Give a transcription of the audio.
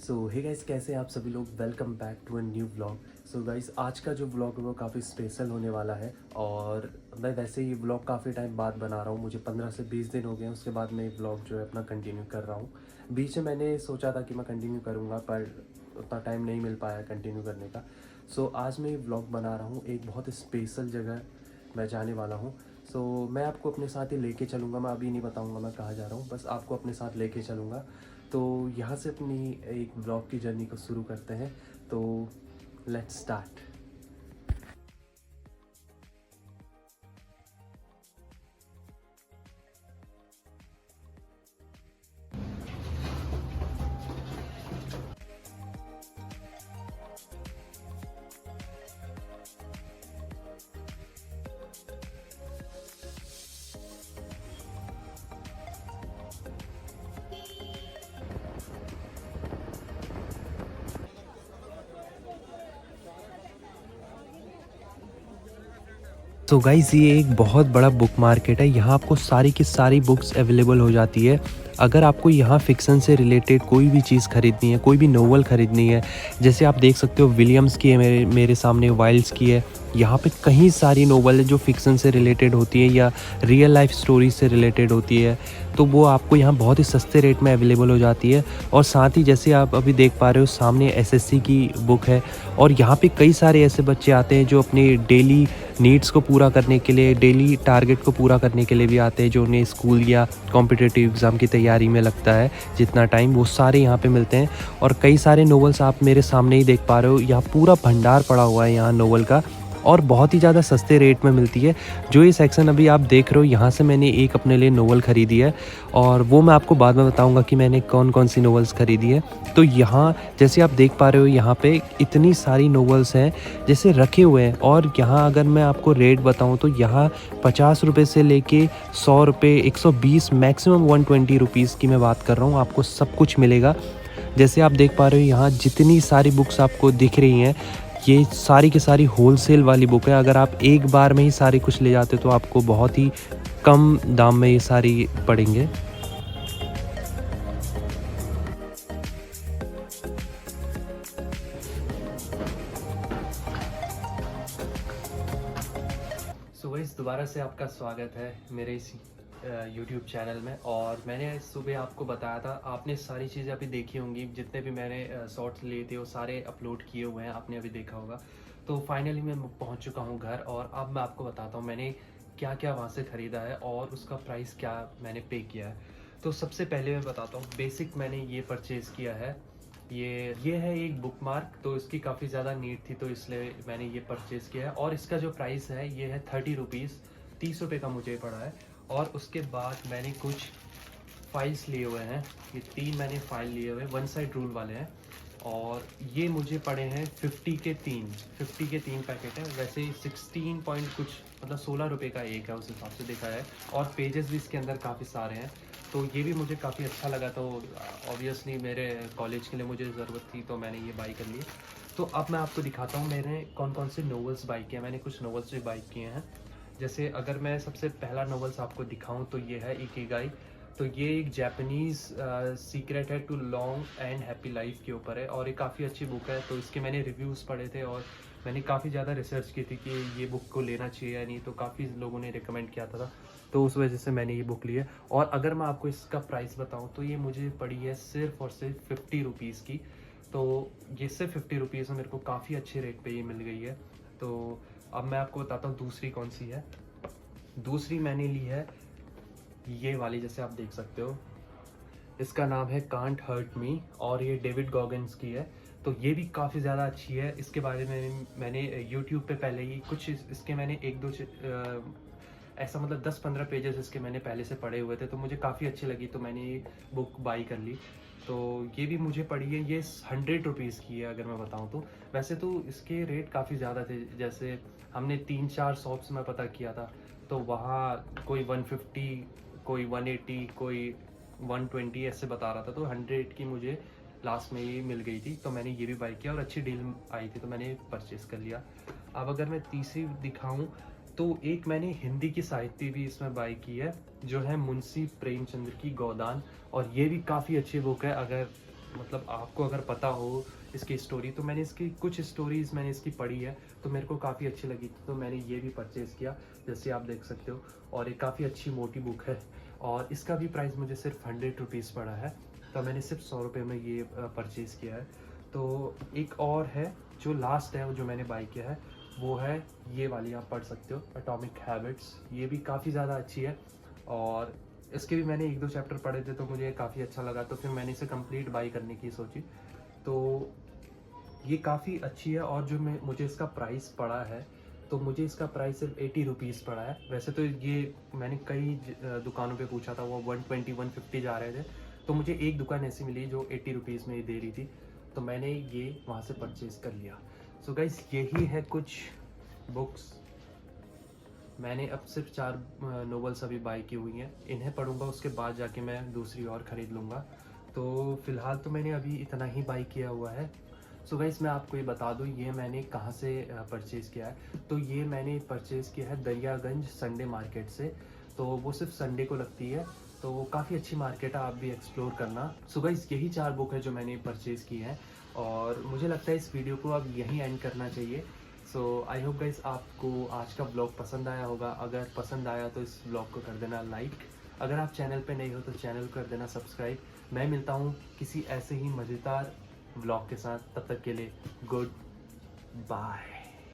सो hey guys, कैसे हैं आप सभी लोग। Welcome back to a new vlog. So guys, आज का जो व्लॉग है वो काफ़ी स्पेशल होने वाला है। और मैं वैसे ही व्लॉग काफ़ी टाइम बाद बना रहा हूँ, मुझे 15 से 20 दिन हो गए हैं। उसके बाद मैं व्लॉग जो है अपना कंटिन्यू कर रहा हूँ। बीच में मैंने सोचा था कि मैं कंटिन्यू करूँगा, पर उतना टाइम नहीं मिल पाया कंटिन्यू करने का। सो आज मैं ये व्लॉग बना रहा हूँ, एक बहुत स्पेशल जगह मैं जाने वाला हूँ। सो मैं आपको अपने साथ ही लेके चलूँगा। मैं अभी नहीं बताऊँगा मैं कहाँ जा रहा हूँ, बस आपको अपने साथ लेके चलूँगा। तो यहाँ से अपनी एक ब्लॉग की जर्नी को शुरू करते हैं। तो लेट्स स्टार्ट। तो गाइज़, ये एक बहुत बड़ा बुक मार्केट है। यहाँ आपको सारी की सारी बुक्स अवेलेबल हो जाती है। अगर आपको यहाँ फ़िक्शन से रिलेटेड कोई भी चीज़ खरीदनी है, कोई भी नोवेल खरीदनी है, जैसे आप देख सकते हो विलियम्स की है, मेरे मेरे सामने वाइल्ड्स की है। यहाँ पे कई सारी नोवेल है जो फ़िक्शन से रिलेटेड होती है या रियल लाइफ़ स्टोरीज़ से रिलेटेड होती है। तो वो आपको यहाँ बहुत ही सस्ते रेट में अवेलेबल हो जाती है। और साथ ही जैसे आप अभी देख पा रहे हो, सामने एसएससी की बुक है। और यहाँ पे कई सारे ऐसे बच्चे आते हैं जो अपने डेली नीड्स को पूरा करने के लिए, डेली टारगेट को पूरा करने के लिए भी आते हैं, जो उन्हें स्कूल या कॉम्पिटिटिव एग्ज़ाम की तैयारी में लगता है जितना टाइम, वो सारे यहाँ पे मिलते हैं। और कई सारे नोवेल्स आप मेरे सामने ही देख पा रहे हो। यहाँ पूरा भंडार पड़ा हुआ है यहाँ नोवेल का, और बहुत ही ज़्यादा सस्ते रेट में मिलती है। जो ये सेक्शन अभी आप देख रहे हो, यहाँ से मैंने एक अपने लिए नोवेल ख़रीदी है, और वो मैं आपको बाद में बताऊँगा कि मैंने कौन-कौन सी नोवेल्स ख़रीदी है। तो यहाँ जैसे आप देख पा रहे हो, यहाँ पे इतनी सारी नोवेल्स हैं जैसे रखे हुए हैं। और यहाँ अगर मैं आपको रेट बताऊँ तो यहाँ 50 रुपये से लेके 100 रुपये, 120, मैक्सिमम 120 रुपीज़ की मैं बात कर रहा हूँ, आपको सब कुछ मिलेगा। जैसे आप देख पा रहे हो, यहाँ जितनी सारी बुक्स आपको दिख रही हैं, ये सारी की सारी होलसेल वाली बुक है। अगर आप एक बार में ही सारी कुछ ले जाते तो आपको बहुत ही कम दाम में ये सारी पड़ेंगे। सो गाइस, दोबारा से आपका स्वागत है मेरे इस यूट्यूब चैनल में। और मैंने सुबह आपको बताया था, आपने सारी चीज़ें अभी देखी होंगी, जितने भी मैंने शॉर्ट्स लिए थे वो सारे अपलोड किए हुए हैं, आपने अभी देखा होगा। तो फाइनली मैं पहुंच चुका हूं घर, और अब मैं आपको बताता हूं मैंने क्या क्या वहां से ख़रीदा है और उसका प्राइस क्या मैंने पे किया है। तो सबसे पहले मैं बताता हूँ, बेसिक मैंने ये परचेज़ किया है। ये है एक बुक मार्क। तो इसकी काफ़ी ज़्यादा नीड थी, तो इसलिए मैंने ये परचेज़ किया है। और इसका जो प्राइस है ये है 30 रुपीज़, 30 रुपये का मुझे पड़ा है। और उसके बाद मैंने कुछ फाइल्स लिए हुए हैं, ये 3 मैंने फ़ाइल लिए हुए हैं, वन साइड रूल वाले हैं। और ये मुझे पड़े हैं 50 के 3 पैकेट हैं। वैसे 16 पॉइंट कुछ, मतलब 16 रुपये का एक है उस हिसाब से देखा है। और पेजेस भी इसके अंदर काफ़ी सारे हैं, तो ये भी मुझे काफ़ी अच्छा लगा। तो ऑब्वियसली मेरे कॉलेज के लिए मुझे ज़रूरत थी, तो मैंने ये बाई कर ली। तो अब मैं आपको दिखाता हूँ मैंने कौन कौन से नॉवेल्स बाई किए हैं। मैंने कुछ नॉवेल्स भी बाई किए हैं। जैसे अगर मैं सबसे पहला नॉवेल्स आपको दिखाऊं तो ये है इकिगाई। तो ये एक जापानीज़ सीक्रेट है to long and happy life के ऊपर है, और ये काफ़ी अच्छी बुक है। तो इसके मैंने रिव्यूज़ पढ़े थे, और मैंने काफ़ी ज़्यादा रिसर्च की थी कि ये बुक को लेना चाहिए या नहीं। तो काफ़ी लोगों ने रिकमेंड किया था, तो उस वजह से मैंने ये बुक ली है। और अगर मैं आपको इसका प्राइस बताऊँ तो ये मुझे पड़ी है सिर्फ़ और सिर्फ 50 रुपीज़ की। तो ये सिर्फ 50 रुपीज़ में मेरे को काफ़ी अच्छे रेट पे ये मिल गई है। तो अब मैं आपको बताता हूँ दूसरी कौन सी है। दूसरी मैंने ली है ये वाली, जैसे आप देख सकते हो, इसका नाम है कांट हर्ट मी, और ये डेविड गॉगन्स की है। तो ये भी काफ़ी ज़्यादा अच्छी है। इसके बारे में मैंने यूट्यूब पे पहले ही कुछ इसके मैंने एक दो ऐसा मतलब 10-15 पेजेस इसके मैंने पहले से पढ़े हुए थे, तो मुझे काफ़ी अच्छी लगी, तो मैंने ये बुक बाई कर ली। तो ये भी मुझे पड़ी है, ये 100 रुपीज़ की है अगर मैं बताऊँ तो। वैसे तो इसके रेट काफ़ी ज़्यादा थे, जैसे हमने 3-4 शॉप्स में पता किया था, तो वहाँ कोई 150, कोई 180, कोई 120 ऐसे बता रहा था। तो 100 की मुझे लास्ट में ये मिल गई थी, तो मैंने ये भी बाई किया, और अच्छी डील आई थी तो मैंने परचेज़ कर लिया। अब अगर मैं तीसरी दिखाऊं तो एक मैंने हिंदी की साहित्य भी इसमें बाई की है, जो है मुंशी प्रेमचंद्र की गोदान। और ये भी काफ़ी अच्छी बुक है। अगर मतलब आपको अगर पता हो इसकी स्टोरी, तो मैंने इसकी कुछ स्टोरीज़ मैंने इसकी पढ़ी है, तो मेरे को काफ़ी अच्छी लगी, तो मैंने ये भी परचेज़ किया, जैसे आप देख सकते हो। और ये काफ़ी अच्छी मोटी बुक है और इसका भी प्राइस मुझे सिर्फ 100 रुपीज़ पड़ा है, तो मैंने सिर्फ 100 रुपये में ये परचेज़ किया है। तो एक और है जो लास्ट है, जो मैंने बाय किया है, वो है ये वाली, आप पढ़ सकते हो, एटॉमिक हैबिट्स। ये भी काफ़ी ज़्यादा अच्छी है और इसके भी मैंने 1-2 चैप्टर पढ़े थे, तो मुझे काफ़ी अच्छा लगा, तो फिर मैंने इसे कंप्लीट बाय करने की सोची। तो ये काफ़ी अच्छी है और जो मुझे इसका प्राइस पड़ा है, तो मुझे इसका प्राइस सिर्फ 80 रुपीज़ पड़ा है। वैसे तो ये मैंने कई दुकानों पे पूछा था, वो 120-150 जा रहे थे, तो मुझे एक दुकान ऐसी मिली जो 80 रुपीज़ में ही दे रही थी, तो मैंने ये वहाँ से परचेज़ कर लिया। सो गाइस, यही है कुछ बुक्स। मैंने अब सिर्फ 4 नॉवेल्स अभी बाय की हुई हैं, इन्हें पढ़ूँगा, उसके बाद जाके मैं दूसरी और ख़रीद लूँगा। तो फ़िलहाल तो मैंने अभी इतना ही बाय किया हुआ है। सो गाइस, मैं आपको ये बता दूँ, ये मैंने कहाँ से परचेज़ किया है। तो ये मैंने परचेज़ किया है दरियागंज संडे मार्केट से, तो वो सिर्फ संडे को लगती है, तो वो काफ़ी अच्छी मार्केट है, आप भी एक्सप्लोर करना। सो गाइस, यही 4 बुक है जो मैंने परचेज़ की हैं और मुझे लगता है इस वीडियो को अब यहीं एंड करना चाहिए। सो आई होप गाइस, आपको आज का ब्लॉग पसंद आया होगा। अगर पसंद आया तो इस ब्लॉग को कर देना लाइक। अगर आप चैनल पे नए हो तो चैनल को कर देना सब्सक्राइब। मैं मिलता हूँ किसी ऐसे ही मज़ेदार ब्लॉग के साथ, तब तक के लिए गुड बाय।